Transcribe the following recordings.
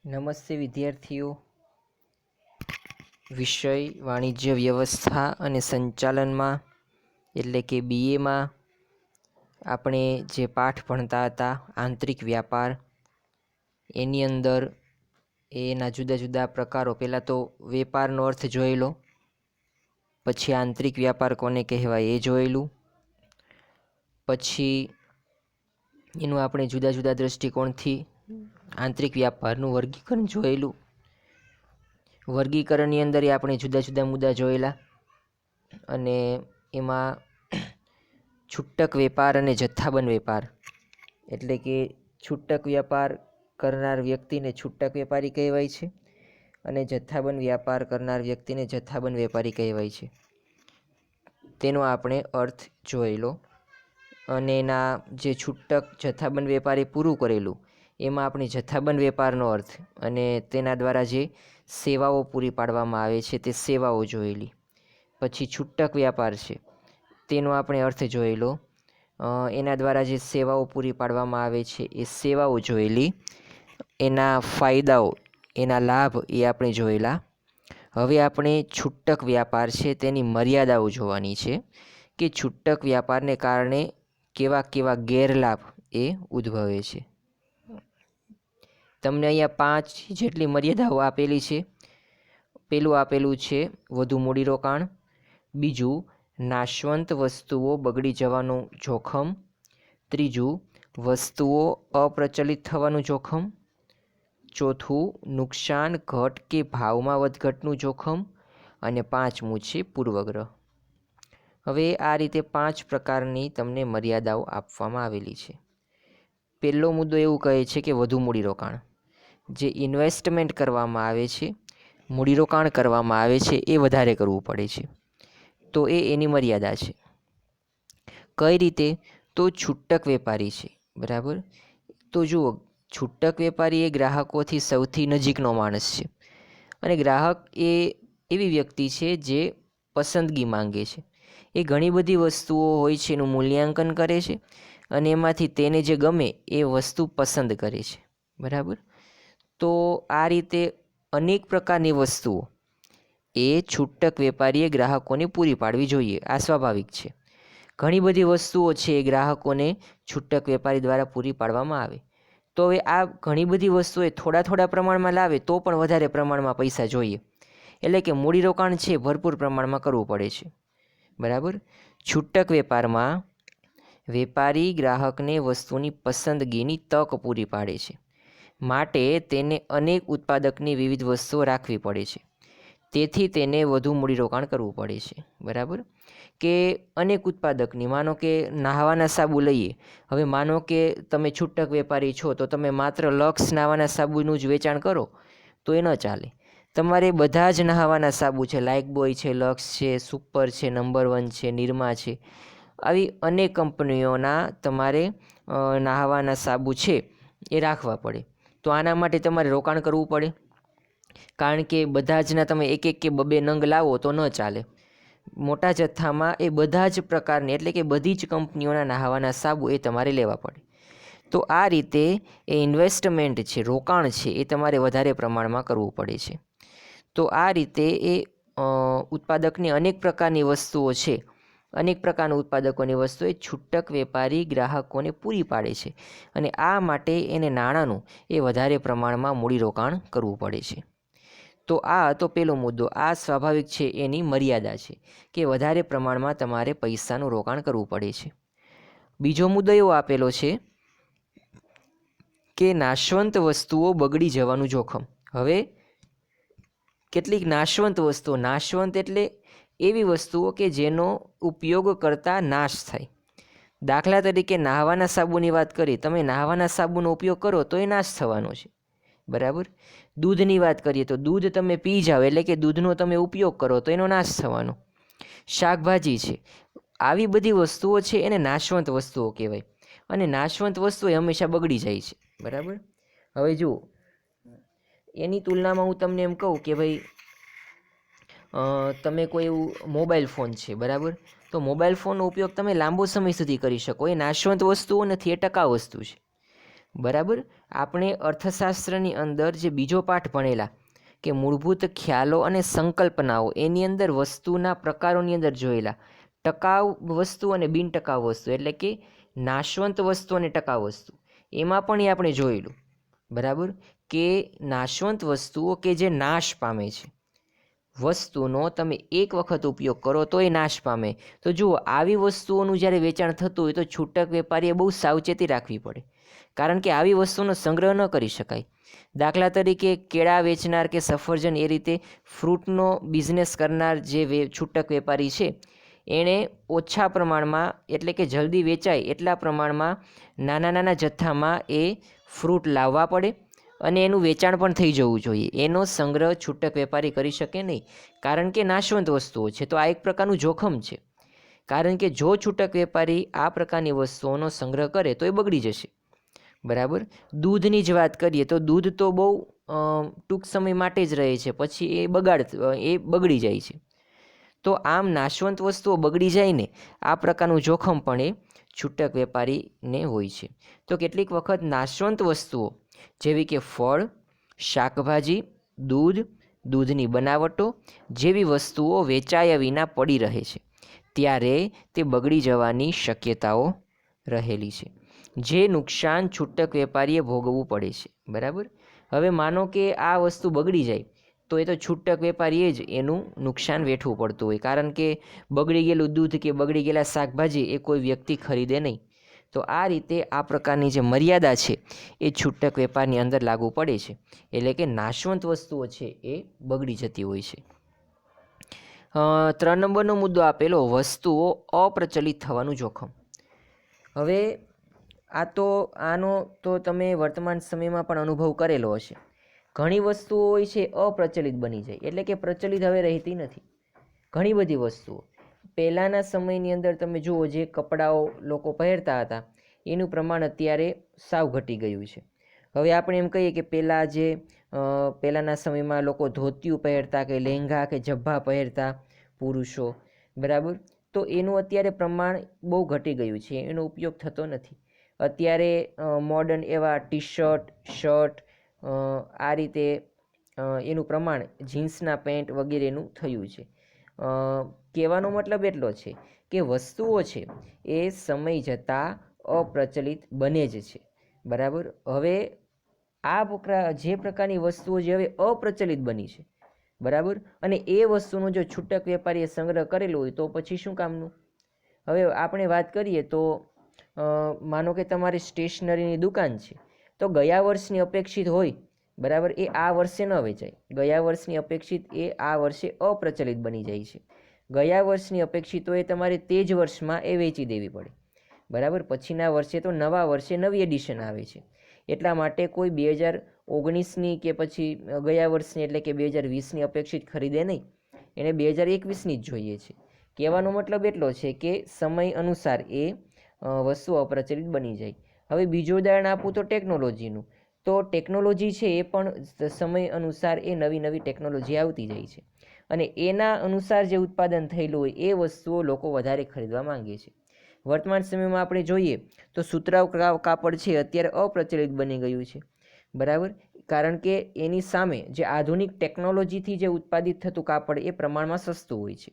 નમસ્તે વિદ્યાર્થીઓ. વિષય વાણિજ્ય વ્યવસ્થા અને સંચાલનમાં એટલે કે બીએમાં આપણે જે પાઠ ભણતા હતા આંતરિક વ્યાપાર, એની અંદર એના જુદા જુદા પ્રકારો. પહેલાં તો વેપારનો અર્થ જોયેલો, પછી આંતરિક વ્યાપાર કોને કહેવાય એ જોયેલું, પછી એનું આપણે જુદા જુદા દૃષ્ટિકોણથી આંતરિક વ્યાપારનું વર્ગીકરણ જોયેલું. વર્ગીકરણની અંદર આપણે જુદા જુદા મુદ્દા જોયેલા અને એમાં છૂટક વેપાર અને જથ્થાબંધ વેપાર એટલે કે છૂટક વ્યાપાર કરનાર વ્યક્તિને છૂટક વેપારી કહેવાય છે અને જથ્થાબંધ વ્યાપાર કરનાર વ્યક્તિને જથ્થાબંધ વેપારી કહેવાય છે. તેનો આપણે અર્થ જોયેલો અને એના જે છૂટક જથ્થાબંધ વેપારી પૂરું કરેલું એમાં આપણે જથ્થાબંધ વેપારનો અર્થ અને તેના દ્વારા જે સેવાઓ પૂરી પાડવામાં આવે છે તે સેવાઓ જોયેલી. પછી છૂટક વ્યાપાર છે તેનો આપણે અર્થ જોયેલો, એના દ્વારા જે સેવાઓ પૂરી પાડવામાં આવે છે એ સેવાઓ જોયેલી, એના ફાયદાઓ, એના લાભ એ આપણે જોયેલા. હવે આપણે છૂટક વ્યાપાર છે તેની મર્યાદાઓ જોવાની છે કે છૂટક વ્યાપારને કારણે કેવા કેવા ગેરલાભ એ ઉદ્ભવે છે. તમને અહીંયા 5 જેટલી મર્યાદાઓ આપેલી છે. પેલું આપેલું છે વધુ મૂડીરોકાણ, બીજું નાશવંત વસ્તુઓ બગડી જવાનું જોખમ, ત્રીજું વસ્તુઓ અપ્રચલિત થવાનું જોખમ, ચોથું નુકસાન ઘટ કે ભાવમાં વધઘટનું જોખમ અને પાંચમું છે પૂર્વગ્રહ. હવે આ રીતે 5 પ્રકારની તમને મર્યાદાઓ આપવામાં આવેલી છે. પહેલો મુદ્દો એવું કહે છે કે વધુ મૂડીરોકાણ. જે ઇન્વેસ્ટમેન્ટ કરવામાં આવે છે, મૂડીરોકાણ કરવામાં આવે છે એ વધારે કરવું પડે છે, તો એની મર્યાદા છે. કઈ રીતે? તો છૂટક વેપારી છે, બરાબર. તો જુઓ, છૂટક વેપારી એ ગ્રાહકોથી સૌથી નજીકનો માણસ છે અને ગ્રાહક એ એવી વ્યક્તિ છે જે પસંદગી માંગે છે. એ ઘણી બધી વસ્તુઓ હોય છે એનું મૂલ્યાંકન કરે છે અને એમાંથી તેને જે ગમે એ વસ્તુ પસંદ કરે છે, બરાબર. તો આ રીતે અનેક પ્રકારની વસ્તુઓ એ છૂટક વેપારીએ ગ્રાહકોને પૂરી પાડવી જોઈએ. આ સ્વાભાવિક છે. ઘણી બધી વસ્તુઓ છે એ ગ્રાહકોને છૂટક વેપારી દ્વારા પૂરી પાડવામાં આવે. તો હવે આ ઘણી બધી વસ્તુઓ થોડા પ્રમાણમાં લાવે તો પણ વધારે પ્રમાણમાં પૈસા જોઈએ, એટલે કે મૂડીરોકાણ છે ભરપૂર પ્રમાણમાં કરવું પડે છે, બરાબર. છૂટક વેપારમાં વેપારી ગ્રાહકને વસ્તુની પસંદગીની તક પૂરી પાડે છે, માટે તેને અનેક ઉત્પાદકની વિવિધ વસ્તુઓ રાખવી પડે છે, તેથી તેને વધુ મૂડીરોકાણ કરવું પડે છે, બરાબર. કે અનેક ઉત્પાદકની, માનો કે નાહવાના સાબુ લઈએ. હવે માનો કે તમે છૂટક વેપારી છો તો તમે માત્ર લક્સ નાહવાના સાબુનું જ વેચાણ કરો તો એ ન ચાલે. તમારે બધા જ નાહવાના સાબુ છે, લાઇફબોય છે, લક્સ છે, સુપર છે, નંબર 1 છે, નિરમા છે, આવી અનેક કંપનીઓના તમારે નાહવાના સાબુ છે એ રાખવા પડે. તો આના માટે તમારે રોકાણ કરવું પડે, કારણ કે બધા જના તમે એક કે 2 નંગ લાવો તો ન ચાલે. મોટા જથ્થામાં એ બધા જ પ્રકારની એટલે કે બધી જ કંપનીઓના નાહવાના સાબુ એ તમારે લેવા પડે. તો આ રીતે એ ઇન્વેસ્ટમેન્ટ છે, રોકાણ છે, એ તમારે વધારે પ્રમાણમાં કરવું પડે છે. તો આ રીતે એ ઉત્પાદકની અનેક પ્રકારની વસ્તુઓ છે, અનેક પ્રકારના ઉત્પાદકોની વસ્તુ એ છૂટક વેપારી ગ્રાહકોને પૂરી પાડે છે અને આ માટે એને નાણાંનું એ વધારે પ્રમાણમાં મૂડીરોકાણ કરવું પડે છે. તો આ હતો પહેલો મુદ્દો. આ સ્વાભાવિક છે, એની મર્યાદા છે કે વધારે પ્રમાણમાં તમારે પૈસાનું રોકાણ કરવું પડે છે. બીજો મુદ્દો એવો આપેલો છે કે નાશવંત વસ્તુઓ બગડી જવાનું જોખમ. હવે કેટલીક નાશવંત વસ્તુઓ, નાશવંત એટલે એવી વસ્તુઓ કે જેનો ઉપયોગ કરતાં નાશ થાય. દાખલા તરીકે નાહવાના સાબુની વાત કરીએ, તમે નાહવાના સાબુનો ઉપયોગ કરો તો એ નાશ થવાનો છે, બરાબર. દૂધની વાત કરીએ તો દૂધ તમે પી જાઓ એટલે કે દૂધનો તમે ઉપયોગ કરો તો એનો નાશ થવાનો. શાકભાજી છે, આવી બધી વસ્તુઓ છે એને નાશવંત વસ્તુઓ કહેવાય અને નાશવંત વસ્તુ એ હંમેશા બગડી જાય છે, બરાબર. હવે જુઓ, એની તુલનામાં હું તમને એમ કહું કે ભાઈ તમે કોઈ એવું મોબાઈલ ફોન છે, બરાબર. તો મોબાઈલ ફોનનો ઉપયોગ તમે લાંબો સમય સુધી કરી શકો. એ નાશવંત વસ્તુઓ નથી, એ ટકાઉ વસ્તુ છે, બરાબર. આપણે અર્થશાસ્ત્રની અંદર જે બીજો પાઠ ભણેલા કે મૂળભૂત ખ્યાલો અને સંકલ્પનાઓ, એની અંદર વસ્તુના પ્રકારોની અંદર જોયેલા ટકાઉ વસ્તુ અને બિનટકાઉ વસ્તુ, એટલે કે નાશવંત વસ્તુ અને ટકાઉ વસ્તુ, એમાં પણ એ આપણે જોયેલું. બરાબર, કે નાશવંત વસ્તુઓ કે જે નાશ પામે છે, વસ્તુનો તમે એક વખત ઉપયોગ કરો તો એ નાશ પામે. તો જુઓ, આવી વસ્તુઓનું જ્યારે વેચાણ થતું હોય તો છૂટક વેપારીએ બહુ સાવચેતી રાખવી પડે, કારણ કે આવી વસ્તુનો સંગ્રહ ન કરી શકાય. દાખલા તરીકે કેળા વેચનાર કે સફરજન, એ રીતે ફ્રૂટનો બિઝનેસ કરનાર જે છૂટક વેપારી છે, એણે ઓછા પ્રમાણમાં, એટલે કે જલ્દી વેચાય એટલા પ્રમાણમાં નાના નાના જથ્થામાં એ ફ્રૂટ લાવવા પડે અને એનું વેચાણ પણ થઈ જવું જોઈએ. એનો સંગ્રહ છૂટક વેપારી કરી શકે નહીં, કારણ કે નાશવંત વસ્તુઓ છે. તો આ એક પ્રકારનું જોખમ છે, કારણ કે જો છૂટક વેપારી આ પ્રકારની વસ્તુઓનો સંગ્રહ કરે તો એ બગડી જશે. બરાબર. દૂધની જ વાત કરીએ તો દૂધ તો બહુ ટૂંક સમય માટે જ રહે છે, પછી એ બગડી જાય છે. તો આમ નાશવંત વસ્તુઓ બગડી જાય ને, આ પ્રકારનું જોખમ પણ એ છૂટક વેપારીને હોય છે. તો કેટલીક વખત નાશવંત વસ્તુઓ જેવી કે ફળ, શાકભાજી, દૂધ, દૂધની બનાવટો જેવી વસ્તુઓ વેચાયા વિના પડી રહે છે, ત્યારે તે બગડી જવાની શક્યતાઓ રહેલી છે, જે નુકસાન છૂટક વેપારીએ ભોગવવું પડે છે. બરાબર. હવે માનો કે આ વસ્તુ બગડી જાય તો એ તો છૂટક વેપારીએ જ એનું નુકસાન વેઠવું પડતું હોય, કારણ કે બગડી ગયેલું દૂધ કે બગડી ગયેલા શાકભાજી એ કોઈ વ્યક્તિ ખરીદે નહીં. તો આ રીતે આ પ્રકારની જે મર્યાદા છે એ છૂટક વેપારની અંદર લાગુ પડે છે, એટલે કે નાશવંત વસ્તુઓ છે એ બગડી જતી હોય છે. 3 નંબરનો મુદ્દો આપેલો, વસ્તુઓ અપ્રચલિત થવાનું જોખમ. હવે આનો તો તમે વર્તમાન સમયમાં પણ અનુભવ કરેલો હશે. ઘણી વસ્તુઓ હોય છે અપ્રચલિત બની જાય, એટલે કે પ્રચલિત હવે રહેતી નથી. ઘણી બધી વસ્તુઓ પહેલાંના સમયની અંદર તમે જુઓ, જે કપડાઓ લોકો પહેરતા હતા એનું પ્રમાણ અત્યારે સાવ ઘટી ગયું છે. હવે આપણે એમ કહીએ કે પહેલાંના સમયમાં લોકો ધોતિયું પહેરતા કે લહેંગા કે ઝભ્ભા પહેરતા પુરુષો, બરાબર, તો એનું અત્યારે પ્રમાણ બહુ ઘટી ગયું છે, એનો ઉપયોગ થતો નથી. અત્યારે મોડર્ન એવા ટી શર્ટ, શર્ટ, આ રીતે એનું પ્રમાણ જીન્સના પેન્ટ વગેરેનું થયું છે. કહેવાનો મતલબ એટલો છે કે વસ્તુઓ છે એ સમય જતાં અપ્રચલિત બને જ છે. બરાબર. હવે જે પ્રકારની વસ્તુઓ જે હવે અપ્રચલિત બની છે, બરાબર, અને એ વસ્તુનો જો છૂટક વેપારીએ સંગ્રહ કરેલો હોય તો પછી શું કામનું? હવે આપણે વાત કરીએ તો માનો કે તમારી સ્ટેશનરીની દુકાન છે, તો ગયા વર્ષની અપેક્ષિત હોય, બરાબર, એ આ વર્ષે ન વેચાય. ગયા વર્ષની અપેક્ષિત એ આ વર્ષે અપ્રચલિત બની જાય છે. ગયા વર્ષની અપેક્ષિત હોય તમારે તે જ વર્ષમાં એ વેચી દેવી પડે. બરાબર. પછીના વર્ષે તો નવા વર્ષે નવી એડિશન આવે છે, એટલા માટે કોઈ 2019ની કે પછી ગયા વર્ષની એટલે કે 2020ની અપેક્ષિત ખરીદે નહીં, એને 2021ની જ જોઈએ છે. કહેવાનો મતલબ એટલો છે કે સમય અનુસાર એ વસ્તુ અપ્રચલિત બની જાય. હવે બીજું ઉદાહરણ આપું તો ટેકનોલોજીનું. તો ટેકનોલોજી છે એ પણ સમય અનુસાર એ નવી નવી ટેકનોલોજી આવતી જાય છે, અને એના અનુસાર જે ઉત્પાદન થયેલું હોય એ વસ્તુઓ લોકો વધારે ખરીદવા માંગે છે. વર્તમાન સમયમાં આપણે જોઈએ તો સુતરાઉ કાપડ છે અત્યારે અપ્રચલિત બની ગયું છે. બરાબર. કારણ કે એની સામે જે આધુનિક ટેકનોલોજીથી જે ઉત્પાદિત થતું કાપડ એ પ્રમાણમાં સસ્તું હોય છે.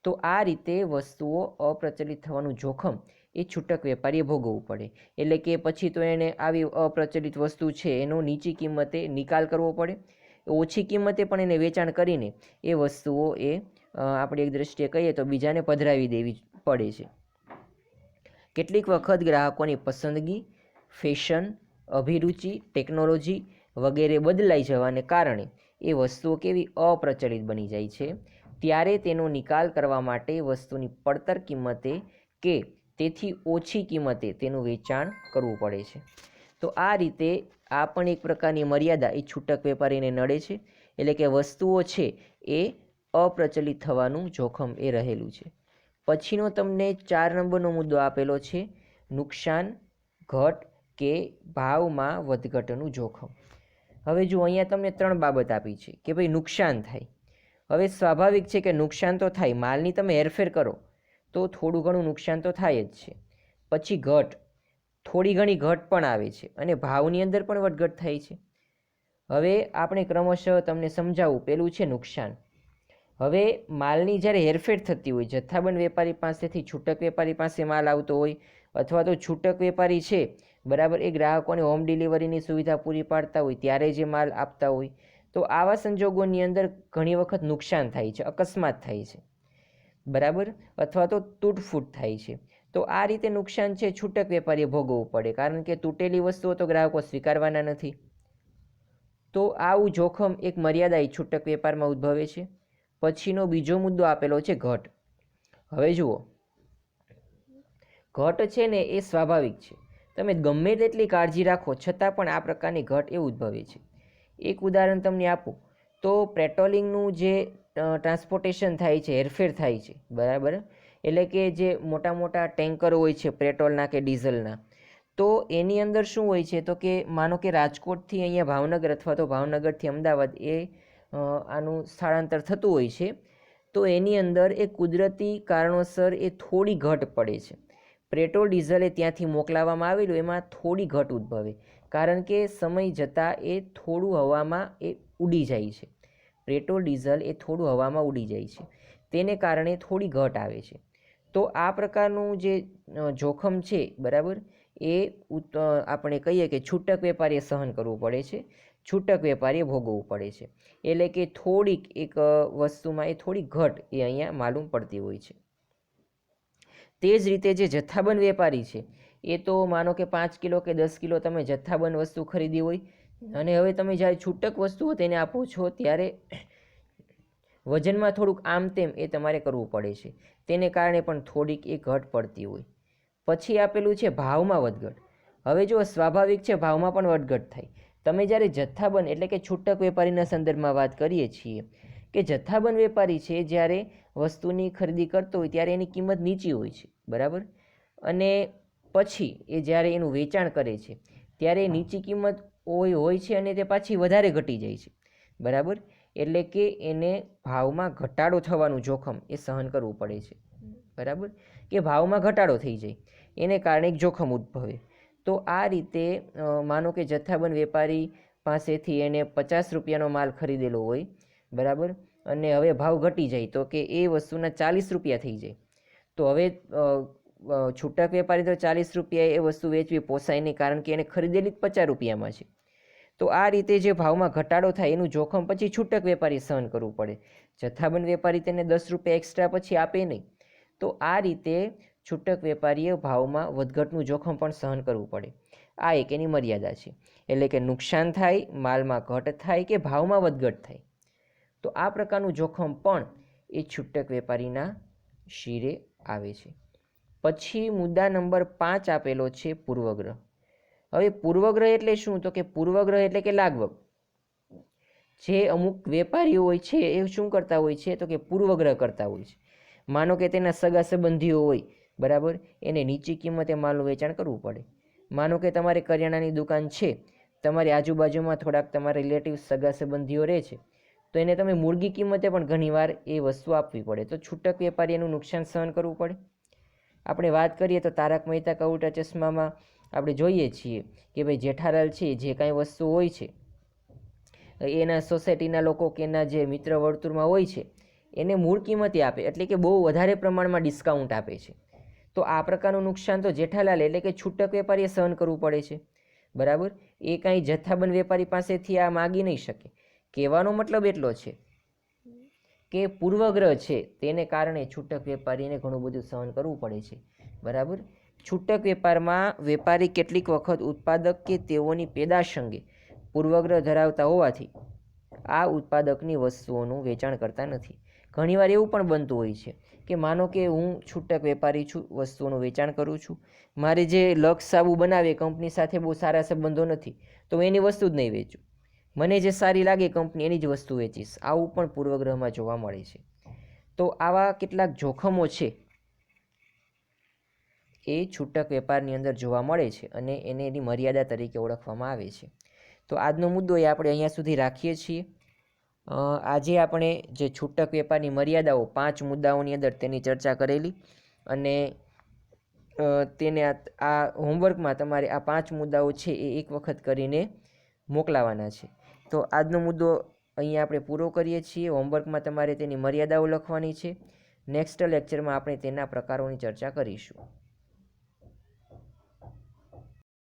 તો આ રીતે વસ્તુઓ અપ્રચલિત થવાનું જોખમ એ છૂટક વેપારીએ ભોગવવું પડે. એટલે કે પછી તો એને આવી અપ્રચલિત વસ્તુ છે એનો નીચી કિંમતે નિકાલ કરવો પડે, ઓછી કિંમતે પણ એને વેચાણ કરીને એ વસ્તુઓ આપણી એક દૃષ્ટિએ કહીએ તો બીજાને પધરાવી દેવી પડે છે. કેટલીક વખત ગ્રાહકોની પસંદગી, ફેશન, અભિરુચિ, ટેકનોલોજી વગેરે બદલાઈ જવાને કારણે એ વસ્તુઓ કેવી અપ્રચલિત બની જાય છે, ત્યારે તેનો નિકાલ કરવા માટે વસ્તુની પડતર કિંમતે કે તેથી ઓછી કિંમતે તેનું વેચાણ કરવું પડે છે. તો આ રીતે આ પણ એક પ્રકારની મર્યાદા એ છૂટક વેપારીને નડે છે, એટલે કે વસ્તુઓ છે એ અપ્રચલિત થવાનું જોખમ એ રહેલું છે. પછીનો તમને 4 નંબરનો મુદ્દો આપેલો છે, નુકસાન, ઘટ કે ભાવમાં વધઘટનું જોખમ. હવે જો અહીંયા તમને 3 બાબત આપી છે કે ભાઈ નુકસાન થાય. હવે સ્વાભાવિક છે કે નુકસાન તો થાય, માલની તમે હેરફેર કરો તો થોડું ઘણું નુકસાન તો થાય જ છે. પછી ઘટ, થોડી ઘણી ઘટ પણ આવે છે અને ભાવની અંદર પણ વધઘટ થાય છે. હવે આપણે ક્રમશઃ તમને સમજાવું. પેલું છે નુકસાન. હવે માલની જ્યારે હેરફેર થતી હોય, જથ્થાબંધ વેપારી પાસેથી છૂટક વેપારી પાસે માલ આવતો હોય, અથવા તો છૂટક વેપારી છે બરાબર, એ ગ્રાહકોને હોમ ડિલિવરીની સુવિધા પૂરી પાડતા હોય ત્યારે જે માલ આપતા હોય, તો આવા સંજોગોની અંદર ઘણી વખત નુકસાન થાય છે, અકસ્માત થાય છે બરાબર, અથવા તો તૂટફૂટ થાય છે. તો આ રીતે નુકસાન છે છૂટક વેપારીએ ભોગવવું પડે, કારણ કે તૂટેલી વસ્તુઓ તો ગ્રાહકો સ્વીકારવાના નથી. તો આવું જોખમ એક મર્યાદા છૂટક વેપારમાં ઉદ્ભવે છે. પછીનો બીજો મુદ્દો આપેલો છે ઘટ. હવે જુઓ, ઘટ છે ને એ સ્વાભાવિક છે. તમે ગમે તેટલી કાળજી રાખો છતાં પણ આ પ્રકારની ઘટ એ ઉદ્ભવે છે. એક ઉદાહરણ તમને આપું તો પેટ્રોલિંગનું જે ટ્રાન્સપોર્ટેશન થાય છે, હેરફેર થાય છે બરાબર, એટલે કે જે મોટા મોટા ટેન્કરો હોય છે પેટ્રોલના કે ડીઝલના, તો એની અંદર શું હોય છે તો કે માનો કે રાજકોટથી અહીંયા ભાવનગર અથવા તો ભાવનગરથી અમદાવાદ એ આનું સ્થળાંતર થતું હોય છે, તો એની અંદર એ કુદરતી કારણોસર એ થોડી ઘટ પડે છે. પેટ્રોલ ડીઝલ એ ત્યાંથી મોકલાવવામાં આવેલું એમાં થોડી ઘટ ઉદ્ભવે, કારણ કે સમય જતાં એ થોડું હવામાં એ ઉડી જાય છે. પેટ્રોલ ડીઝલ એ થોડું હવામાં ઉડી જાય છે, તેને કારણે થોડી ઘટ આવે છે. તો આ પ્રકારનું જે જોખમ છે બરાબર, એ આપણે કહીએ કે છૂટક વેપારીએ સહન કરવું પડે છે, છૂટક વેપારીએ ભોગવવું પડે છે. એટલે કે થોડીક એક વસ્તુમાં એ થોડી ઘટ એ અહીંયા માલુમ પડતી હોય છે. તે જ રીતે જે જથ્થાબંધ વેપારી છે એ તો માનો કે 5 કિલો કે 10 કિલો તમે જથ્થાબંધ વસ્તુ ખરીદી હોય, અને હવે તમે જ્યારે છૂટક વસ્તુઓ તેને આપો છો ત્યારે વજનમાં થોડુંક આમ તેમ એ તમારે કરવું પડે છે, તેને કારણે પણ થોડીક એ ઘટ પડતી હોય. પછી આપેલું છે ભાવમાં વધઘટ. હવે જો સ્વાભાવિક છે ભાવમાં પણ વધઘટ થાય. તમે જ્યારે જથ્થાબંધ એટલે કે છૂટક વેપારીના સંદર્ભમાં વાત કરીએ છીએ કે જથ્થાબંધ વેપારી છે જ્યારે વસ્તુની ખરીદી કરતો હોય ત્યારે એની કિંમત નીચી હોય છે બરાબર, અને પછી એ જ્યારે એનું વેચાણ કરે છે ત્યારે નીચી કિંમત હોય છે અને તે પાછી વધારે ઘટી જાય છે બરાબર, એટલે કે એને ભાવમાં ઘટાડો થવાનું જોખમ એ સહન કરવું પડે છે બરાબર, કે ભાવમાં ઘટાડો થઈ જાય એને કારણે એક જોખમ ઉદ્ભવે. તો આ રીતે માનો કે જથ્થાબંધ વેપારી પાસેથી એને 50 રૂપિયાનો માલ ખરીદેલો હોય બરાબર, અને હવે ભાવ ઘટી જાય તો કે એ વસ્તુના 40 રૂપિયા થઈ જાય, તો હવે છૂટક વેપારી તો 40 રૂપિયા એ વસ્તુ વેચવી પોસાય નહીં, કારણ કે એને ખરીદેલી જ 50 રૂપિયામાં છે. તો આ રીતે જે ભાવમાં ઘટાડો થાય એનું જોખમ પછી છૂટક વેપારી સહન કરવું પડે. જથ્થાબંધ વેપારી તેને 10 રૂપિયા એક્સ્ટ્રા પછી આપે નહીં. તો આ રીતે છૂટક વેપારીએ ભાવમાં વધઘટનું જોખમ પણ સહન કરવું પડે. આ એક એની મર્યાદા છે. એટલે કે નુકસાન થાય, માલમાં ઘટ થાય કે ભાવમાં વધઘટ થાય, તો આ પ્રકારનું જોખમ પણ એ છૂટક વેપારીના શિરે આવે છે. પછી મુદ્દા નંબર 5 આપેલો છે પૂર્વગ્રહ. હવે પૂર્વગ્રહ એટલે શું તો કે પૂર્વગ્રહ એટલે કે લાગવગ. જે અમુક વેપારીઓ હોય છે એ શું કરતા હોય છે તો કે પૂર્વગ્રહ કરતા હોય છે. માનો કે તેના સગા સંબંધીઓ હોય બરાબર, એને નીચી કિંમતે માલનું વેચાણ કરવું પડે. માનો કે તમારે કરિયાણાની દુકાન છે, તમારી આજુબાજુમાં થોડાક તમારા રિલેટિવ સગા સંબંધીઓ રહે છે, તો એને તમે મૂળગી કિંમતે પણ ઘણીવાર એ વસ્તુ આપવી પડે, તો છૂટક વેપારી એનું નુકસાન સહન કરવું પડે. આપણે વાત કરીએ તો તારક મહેતા કા ઉલ્ટા ચશ્મામાં આપણે જોઈએ છીએ કે ભાઈ જેઠાલાલ છે જે કાંઈ વસ્તુ હોય છે એના સોસાયટીના લોકો કે એના જે મિત્ર વર્તુળમાં હોય છે એને મૂળ કિંમતે આપે, એટલે કે બહુ વધારે પ્રમાણમાં ડિસ્કાઉન્ટ આપે છે. તો આ પ્રકારનું નુકસાન તો જેઠાલાલ એટલે કે છૂટક વેપારીએ સહન કરવું પડે છે બરાબર. એ કાંઈ જથ્થાબંધ વેપારી પાસેથી આ માગી નહીં શકે. કહેવાનો મતલબ એટલો છે કે પૂર્વગ્રહ છે તેને કારણે છૂટક વેપારીને ઘણું બધું સહન કરવું પડે છે બરાબર. છૂટક વેપારમાં વેપારી કેટલીક વખત ઉત્પાદક કે તેઓની પેદાશ અંગે પૂર્વગ્રહ ધરાવતા હોવાથી આ ઉત્પાદકની વસ્તુઓનું વેચાણ કરતા નથી. ઘણીવાર એવું પણ બનતું હોય છે કે માનો કે હું છૂટક વેપારી છું, વસ્તુઓનું વેચાણ કરું છું, મારે જે લક્ષ સાબુ બનાવે કંપની સાથે બહુ સારા સંબંધો નથી, તો હું એની વસ્તુ જ નહીં વેચું, મને જે સારી લાગે કંપની એની જ વસ્તુ વેચીશ. આવું પણ પૂર્વગ્રહમાં જોવા મળે છે. તો આવા કેટલાક જોખમો છે એ છૂટક વેપારની અંદર જોવા મળે છે અને એને એની મર્યાદા તરીકે ઓળખવામાં આવે છે. તો આજનો મુદ્દો એ આપણે અહીંયા સુધી રાખીએ છીએ. આજે આપણે જે છૂટક વેપારની મર્યાદાઓ 5 મુદ્દાઓની અંદર તેની ચર્ચા કરેલી, અને તેને આ હોમવર્કમાં તમારે આ 5 મુદ્દાઓ છે એ એક વખત કરીને મોકલાવાના છે. તો આજનો મુદ્દો અહીંયા આપણે પૂરો કરીએ છીએ. હોમવર્કમાં તમારે તેની મર્યાદાઓ લખવાની છે. નેક્સ્ટ લેક્ચરમાં આપણે તેના પ્રકારોની ચર્ચા કરીશું.